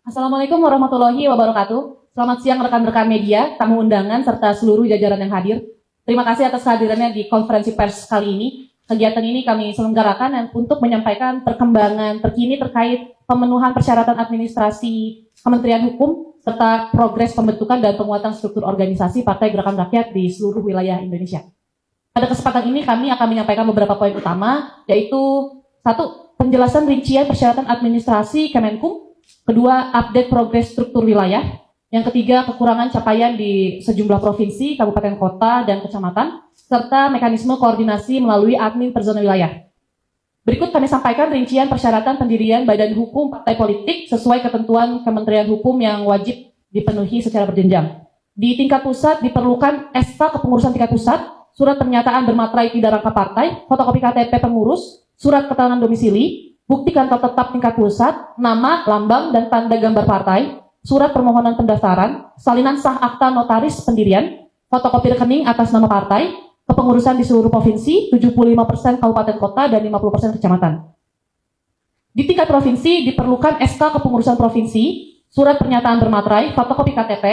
Assalamualaikum warahmatullahi wabarakatuh. Selamat siang rekan-rekan media, tamu undangan, serta seluruh jajaran yang hadir. Terima kasih atas kehadirannya di konferensi pers kali ini. Kegiatan ini kami selenggarakan untuk menyampaikan perkembangan terkini terkait pemenuhan persyaratan administrasi Kementerian Hukum, serta progres pembentukan dan penguatan struktur organisasi Partai Gerakan Rakyat di seluruh wilayah Indonesia. Pada kesempatan ini kami akan menyampaikan beberapa poin utama, yaitu satu, penjelasan rincian persyaratan administrasi Kemenkum. Kedua, update progres struktur wilayah. Yang ketiga, kekurangan capaian di sejumlah provinsi, kabupaten kota, dan kecamatan, serta mekanisme koordinasi melalui admin per zona wilayah. Berikut kami sampaikan rincian persyaratan pendirian badan hukum partai politik sesuai ketentuan Kementerian Hukum yang wajib dipenuhi secara berjenjang. Di tingkat pusat diperlukan SK kepengurusan tingkat pusat, surat pernyataan bermaterai tidak rangka partai, fotokopi KTP pengurus, surat keterangan domisili, bukti kantor tetap tingkat pusat, nama, lambang, dan tanda gambar partai, surat permohonan pendaftaran, salinan sah akta notaris pendirian, fotokopi rekening atas nama partai, kepengurusan di seluruh provinsi, 75% kabupaten kota, dan 50% kecamatan. Di tingkat provinsi diperlukan SK kepengurusan provinsi, surat pernyataan bermaterai, fotokopi KTP,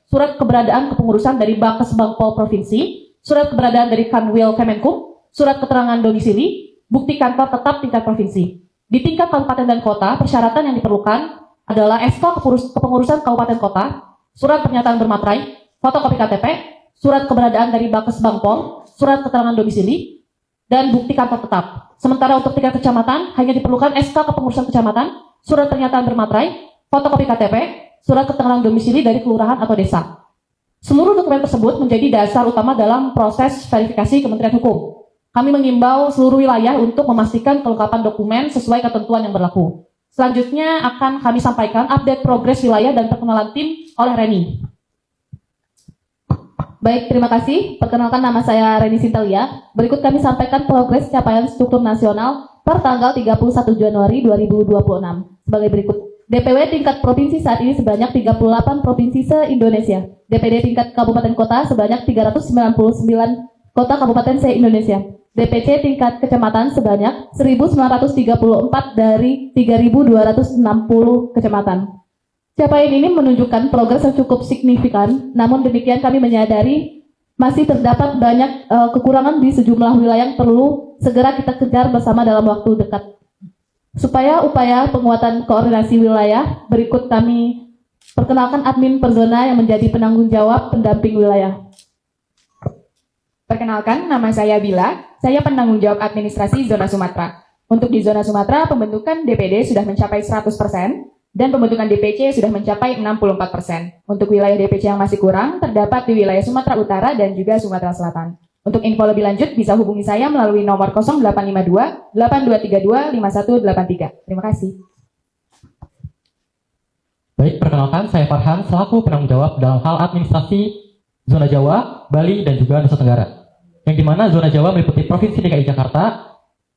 surat keberadaan kepengurusan dari Bakes Bangpol Provinsi, surat keberadaan dari Kanwil Kemenkum, surat keterangan domisili, bukti kantor tetap tingkat provinsi. Di tingkat kabupaten dan kota, persyaratan yang diperlukan adalah SK kepengurusan kabupaten kota, surat pernyataan bermaterai, fotokopi KTP, surat keberadaan dari Bakes Bangpol, surat keterangan domisili, dan bukti kantor tetap. Sementara untuk tingkat kecamatan, hanya diperlukan SK kepengurusan kecamatan, surat pernyataan bermaterai, fotokopi KTP, surat keterangan domisili dari kelurahan atau desa. Seluruh dokumen tersebut menjadi dasar utama dalam proses verifikasi Kementerian Hukum. Kami mengimbau seluruh wilayah untuk memastikan kelengkapan dokumen sesuai ketentuan yang berlaku. Selanjutnya akan kami sampaikan update progres wilayah dan perkenalan tim oleh Reni. Baik, terima kasih. Perkenalkan, nama saya Reni Sintelia. Berikut kami sampaikan progres capaian struktur nasional per tanggal 31 Januari 2026. Sebagai berikut. DPW tingkat provinsi saat ini sebanyak 38 provinsi se-Indonesia. DPD tingkat kabupaten kota sebanyak 399 kota kabupaten se-Indonesia. DPC tingkat kecamatan sebanyak 1.934 dari 3.260 kecamatan. Capaian ini menunjukkan progres yang cukup signifikan, namun demikian kami menyadari masih terdapat banyak kekurangan di sejumlah wilayah yang perlu segera kita kejar bersama dalam waktu dekat. Supaya upaya penguatan koordinasi wilayah, berikut kami perkenalkan admin per zona yang menjadi penanggung jawab pendamping wilayah. Perkenalkan, nama saya Bila, saya penanggung jawab administrasi zona Sumatera. Untuk di zona Sumatera, pembentukan DPD sudah mencapai 100%, dan pembentukan DPC sudah mencapai 64%. Untuk wilayah DPC yang masih kurang, terdapat di wilayah Sumatera Utara dan juga Sumatera Selatan. Untuk info lebih lanjut, bisa hubungi saya melalui nomor 0852 8232 5183. Terima kasih. Baik, perkenalkan saya Farhan selaku penanggung jawab dalam hal administrasi zona Jawa, Bali, dan juga Nusa Tenggara. Yang dimana zona Jawa meliputi Provinsi DKI Jakarta,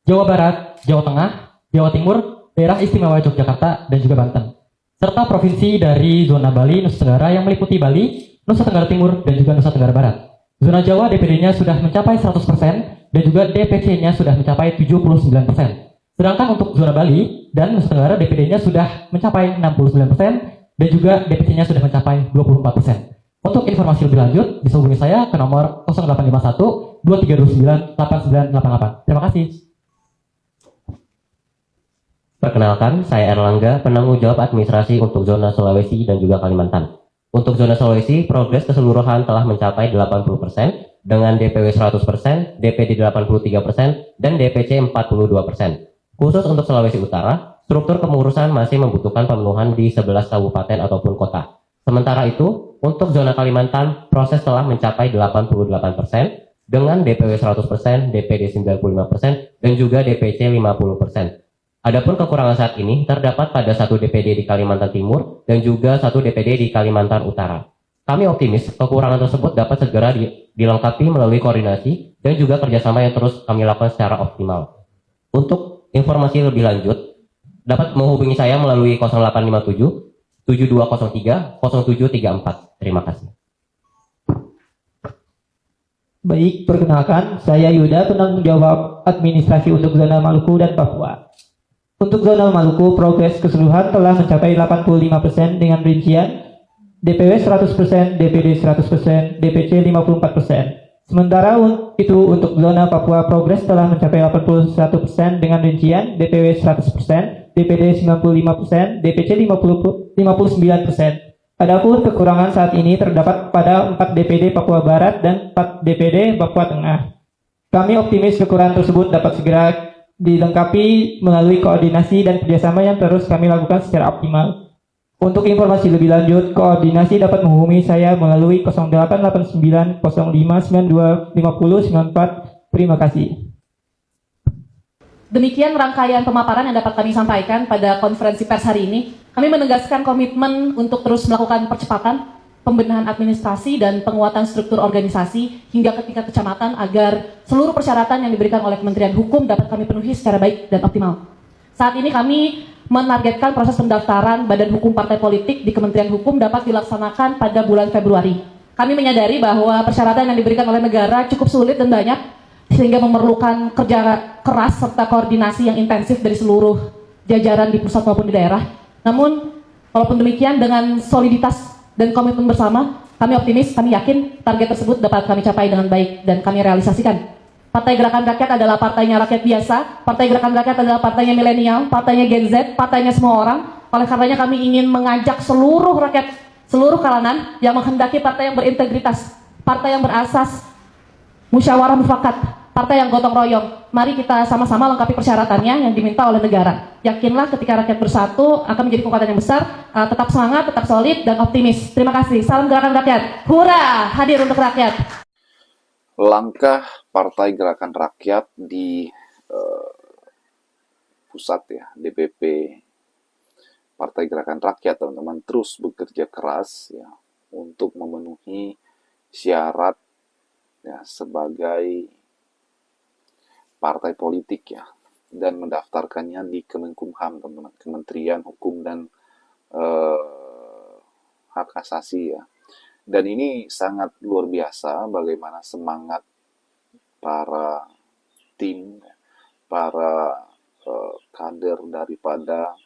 Jawa Barat, Jawa Tengah, Jawa Timur, Daerah Istimewa Yogyakarta, dan juga Banten. Serta provinsi dari zona Bali, Nusa Tenggara yang meliputi Bali, Nusa Tenggara Timur, dan juga Nusa Tenggara Barat. Zona Jawa DPD-nya sudah mencapai 100% dan juga DPC-nya sudah mencapai 79%. Sedangkan untuk zona Bali dan Nusa Tenggara DPD-nya sudah mencapai 69% dan juga DPC-nya sudah mencapai 24%. Untuk informasi lebih lanjut, bisa hubungi saya ke nomor 0851 2329 8988. Terima kasih. Perkenalkan, saya Erlangga, penanggung jawab administrasi untuk zona Sulawesi dan juga Kalimantan. Untuk zona Sulawesi, progres keseluruhan telah mencapai 80% dengan DPW 100%, DPD 83%, dan DPC 42%. Khusus untuk Sulawesi Utara, struktur kepengurusan masih membutuhkan pemenuhan di 11 kabupaten ataupun kota. Sementara itu, untuk zona Kalimantan, proses telah mencapai 88% dengan DPW 100%, DPD 95%, dan juga DPC 50%. Adapun kekurangan saat ini terdapat pada satu DPD di Kalimantan Timur dan juga satu DPD di Kalimantan Utara. Kami optimis kekurangan tersebut dapat segera dilengkapi melalui koordinasi dan juga kerjasama yang terus kami lakukan secara optimal. Untuk informasi lebih lanjut, dapat menghubungi saya melalui 0857 7203 0734. Terima kasih. Baik, perkenalkan, saya Yuda, penanggung jawab administrasi untuk zona Maluku dan Papua. Untuk zona Maluku, progres keseluruhan telah mencapai 85% dengan rincian DPW 100%, DPD 100%, DPC 54%. Sementara itu untuk zona Papua, progres telah mencapai 81% dengan rincian DPW 100%, DPD 95%, DPC 59%. Adapun kekurangan saat ini terdapat pada 4 DPD Papua Barat dan 4 DPD Papua Tengah. Kami optimis kekurangan tersebut dapat segera dilengkapi melalui koordinasi dan kerjasama yang terus kami lakukan secara optimal. Untuk informasi lebih lanjut, koordinasi dapat menghubungi saya melalui 0889 05 92 50 94. Terima kasih. Demikian rangkaian pemaparan yang dapat kami sampaikan pada konferensi pers hari ini. Kami menegaskan komitmen untuk terus melakukan percepatan, pembenahan administrasi dan penguatan struktur organisasi hingga ke tingkat kecamatan agar seluruh persyaratan yang diberikan oleh Kementerian Hukum dapat kami penuhi secara baik dan optimal. Saat ini kami menargetkan proses pendaftaran Badan Hukum Partai Politik di Kementerian Hukum dapat dilaksanakan pada bulan Februari. Kami menyadari bahwa persyaratan yang diberikan oleh negara cukup sulit dan banyak, sehingga memerlukan kerja keras serta koordinasi yang intensif dari seluruh jajaran di pusat maupun di daerah. Namun, walaupun demikian dengan soliditas dan komitmen bersama, kami optimis, kami yakin target tersebut dapat kami capai dengan baik dan kami realisasikan. Partai Gerakan Rakyat adalah partainya rakyat biasa, Partai Gerakan Rakyat adalah partainya milenial, partainya Gen Z, partainya semua orang. Oleh karenanya kami ingin mengajak seluruh rakyat, seluruh kalangan yang menghendaki partai yang berintegritas, partai yang berasas musyawarah mufakat, partai yang gotong royong. Mari kita sama-sama lengkapi persyaratannya yang diminta oleh negara. Yakinlah ketika rakyat bersatu akan menjadi kekuatan yang besar. Tetap semangat, tetap solid dan optimis. Terima kasih. Salam Gerakan Rakyat. Hura, hadir untuk rakyat. Langkah Partai Gerakan Rakyat di pusat ya, DPP Partai Gerakan Rakyat, teman-teman, terus bekerja keras ya untuk memenuhi syarat ya sebagai partai politik ya, dan mendaftarkannya di Kemenkumham, teman-teman, Kementerian Hukum dan Hak Asasi ya. Dan ini sangat luar biasa bagaimana semangat para tim, para kader daripada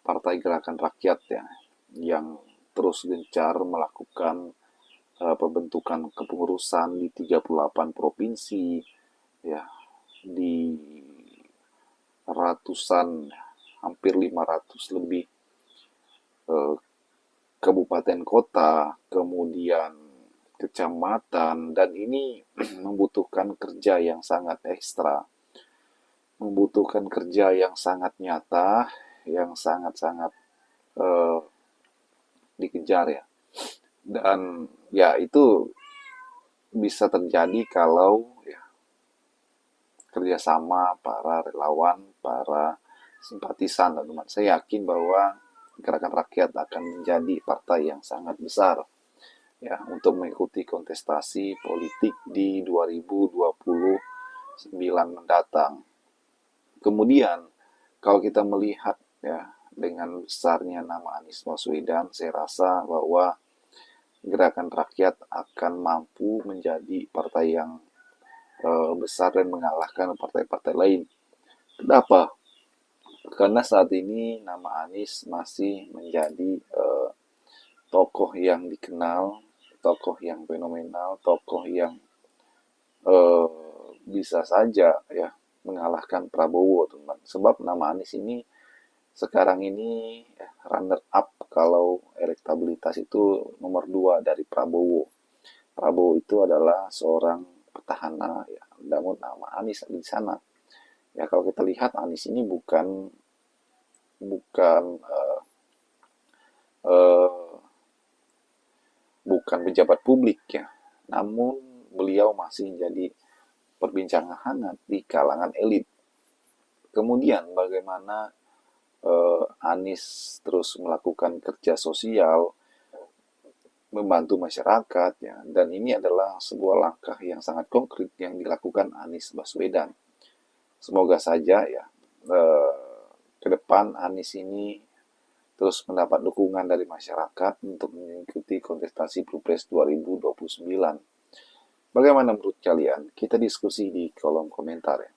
Partai Gerakan Rakyat ya, yang terus gencar melakukan pembentukan kepengurusan di 38 provinsi ya, di ratusan, hampir 500 lebih kabupaten kota, kemudian kecamatan, dan ini membutuhkan kerja yang sangat ekstra, membutuhkan kerja yang sangat nyata, yang sangat-sangat dikejar ya. Dan ya itu bisa terjadi kalau ya kerjasama para relawan, para simpatisan, teman-teman. Saya yakin bahwa Gerakan Rakyat akan menjadi partai yang sangat besar ya untuk mengikuti kontestasi politik di 2029 mendatang. Kemudian kalau kita melihat ya dengan besarnya nama Anies Baswedan, saya rasa bahwa Gerakan Rakyat akan mampu menjadi partai yang besar dan mengalahkan partai-partai lain. Kenapa? Karena saat ini nama Anies masih menjadi tokoh yang dikenal, tokoh yang fenomenal, tokoh yang bisa saja ya mengalahkan Prabowo, teman. Sebab nama Anies ini sekarang ini ya, runner up kalau elektabilitas itu nomor 2 dari Prabowo. Prabowo itu adalah seorang petahana ya, namun nama Anies ada di sana. Ya kalau kita lihat Anies ini bukan pejabat publik ya, namun beliau masih jadi perbincangan hangat di kalangan elit. Kemudian bagaimana Anies terus melakukan kerja sosial, membantu masyarakat ya, dan ini adalah sebuah langkah yang sangat konkret yang dilakukan Anies Baswedan. Semoga saja ya ke depan Anies ini terus mendapat dukungan dari masyarakat untuk mengikuti kontestasi Pilpres 2029. Bagaimana menurut kalian? Kita diskusi di kolom komentar ya.